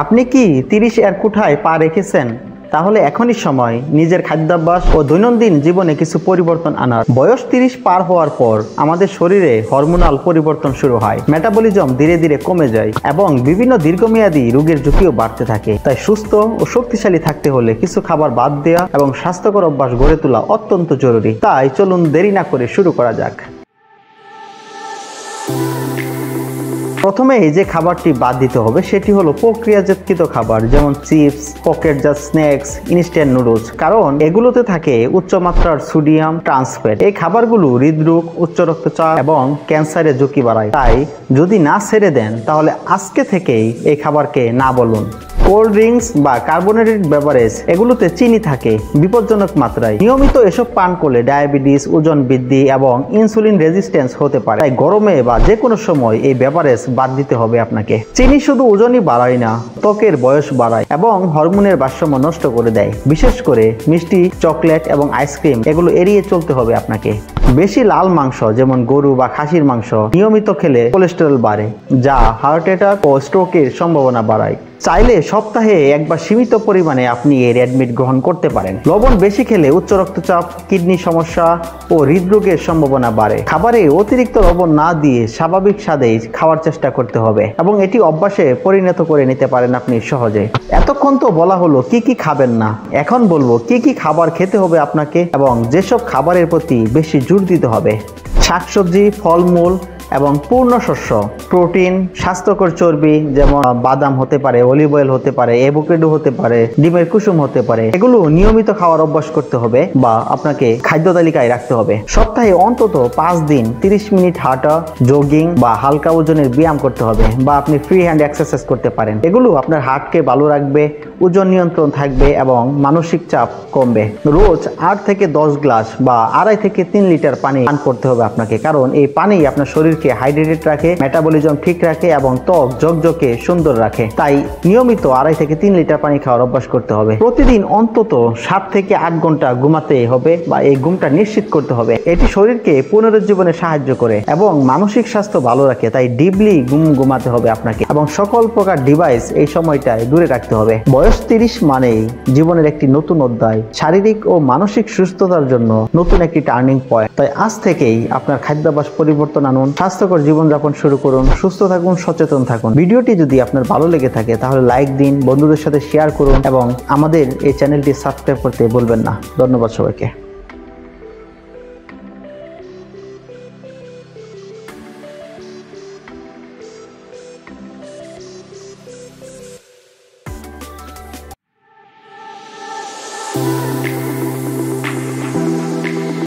আপনি কি 30 এর কোঠায় পা রেখেছেন? তাহলে এখনই সময় নিজের খাদ্যাভ্যাস ও দৈনন্দিন জীবনে কিছু পরিবর্তন আনার। বয়স 30 পার হওয়ার পর আমাদের শরীরে হরমোনাল পরিবর্তন শুরু হয়, মেটাবলিজম ধীরে ধীরে কমে যায় এবং বিভিন্ন দীর্ঘমেয়াদী রোগের ঝুঁকিও বাড়তে থাকে। তাই সুস্থ ও শক্তিশালী থাকতে হলে কিছু খাবার বাদ দেওয়া এবং স্বাস্থ্যকর অভ্যাস গড়ে তোলা অত্যন্ত জরুরি। তাই চলুন দেরি না করে শুরু করা যাক। প্রথমে যে খাবারটি বাদ দিতে হবে সেটি হলো প্রক্রিয়াজাতকৃত খাবার, যেমন চিপস, পকেটজাত স্ন্যাক্স, ইনস্ট্যান্ট নুডলস, কারণ এগুলোতে থাকে উচ্চমাত্রার সোডিয়াম, ট্রান্সফ্যাট। এই খাবারগুলো হৃদরোগ, উচ্চ রক্তচাপ এবং ক্যান্সারের ঝুঁকি বাড়ায়। তাই যদি না ছেড়ে দেন তাহলে আজকে থেকেই এই খাবারকে না বলুন। কোল্ড ড্রিঙ্কস বা কার্বোনেটেড বেভারেজ, এগুলোতে চিনি থাকে বিপজ্জনক মাত্রায়। নিয়মিত এসব পান করলে ডায়াবেটিস, ওজন বৃদ্ধি এবং ইনসুলিন রেজিস্ট্যান্স হতে পারে। তাই গরমে বা যে কোনো সময় এই বেভারেজ বাদ দিতে হবে আপনাকে। চিনি শুধু ওজনই বাড়ায় না, ত্বকের বয়স বাড়ায় এবং হরমোনের ভারসাম্য নষ্ট করে দেয়। বিশেষ করে মিষ্টি, চকলেট এবং আইসক্রিম এগুলো এড়িয়ে চলতে হবে আপনাকে। বেশি লাল মাংস, যেমন গরু বা খাসির মাংস নিয়মিত খেলে কোলেস্টেরল বাড়ে, যা হার্ট অ্যাটাক ও স্ট্রোকের সম্ভাবনা বাড়ায়। চাইলে সপ্তাহে একবার সীমিত পরিমাণে আপনি এই রেড মিট গ্রহণ করতে পারেন। লবণ বেশি খেলে উচ্চ রক্তচাপ, কিডনি সমস্যা ও হৃদরোগের সম্ভাবনা বাড়ে। খাবারে অতিরিক্ত লবণ না দিয়ে স্বাভাবিক স্বাদেই খাওয়ার চেষ্টা করতে হবে এবং এটি অভ্যাসে পরিণত করে নিতে পারেন আপনি সহজে। এতক্ষণ তো বলা হলো কি কি খাবেন না, এখন বলবো কি কি খাবার খেতে হবে আপনাকে এবং যেসব খাবারের প্রতি বেশি জোর দিতে হবে। শাকসবজি, ফলমূল এবং পূর্ণ শস্য, প্রোটিন, স্বাস্থ্যকর চর্বি যেমন বাদাম হতে পারে, অলিভ অয়েল হতে পারে, অ্যাভোকাডো হতে পারে, ডিমের কুসুম হতে পারে, এগুলো নিয়মিত খাওয়ার অভ্যাস করতে হবে বা আপনাকে খাদ্য তালিকায় রাখতে হবে। সপ্তাহে অন্তত 5 দিন 30 মিনিট হাঁটা, জগিং বা হালকা ওজনের ব্যায়াম করতে হবে বা আপনি ফ্রি হ্যান্ড এক্সারসাইজ করতে পারেন। এগুলো আপনার হার্টকে ভালো রাখবে, ওজন নিয়ন্ত্রণ থাকবে এবং মানসিক চাপ কমবে। রোজ 8 থেকে 10 গ্লাস বা 2.5 থেকে 3 লিটার পানি পান করতে হবে আপনাকে, কারণ এই পানি আপনার শরীরকে হাইড্রেটেড রাখে, মেটাবলিজম ঠিক রাখে এবং ত্বক ঝকঝকে সুন্দর রাখে। তাই নিয়মিত 2.5 থেকে 3 লিটার পানি খাওয়ার অভ্যাস করতে হবে। প্রতিদিন অন্তত 7 থেকে 8 ঘন্টা ঘুমাতে হবে বা এই ঘুমটা নিশ্চিত করতে হবে। এটি শরীরকে পুনরুজ্জীবনে সাহায্য করে এবং মানসিক স্বাস্থ্য ভালো রাখে। তাই ডিপলি ঘুমাতে হবে আপনাকে এবং সকল প্রকার ডিভাইস এই সময়টায় দূরে রাখতে হবে। বয়স 30 মানেই জীবনের একটি নতুন অধ্যায়, শারীরিক ও মানসিক সুস্থতার জন্য নতুন একটি টার্নিং পয়েন্ট। তাই আজ থেকেই আপনার খাদ্যাভ্যাস পরিবর্তন আনুন, স্বাস্থ্যকর জীবনযাপন শুরু করুন, সুস্থ থাকুন, সচেতন থাকুন। ভিডিওটি যদি আপনার ভালো লেগে থাকে তাহলে লাইক দিন, বন্ধুদের সাথে শেয়ার করুন এবং আমাদের এই চ্যানেলটি সাবস্ক্রাইব করতে ভুলবেন না। ধন্যবাদ সবাইকে।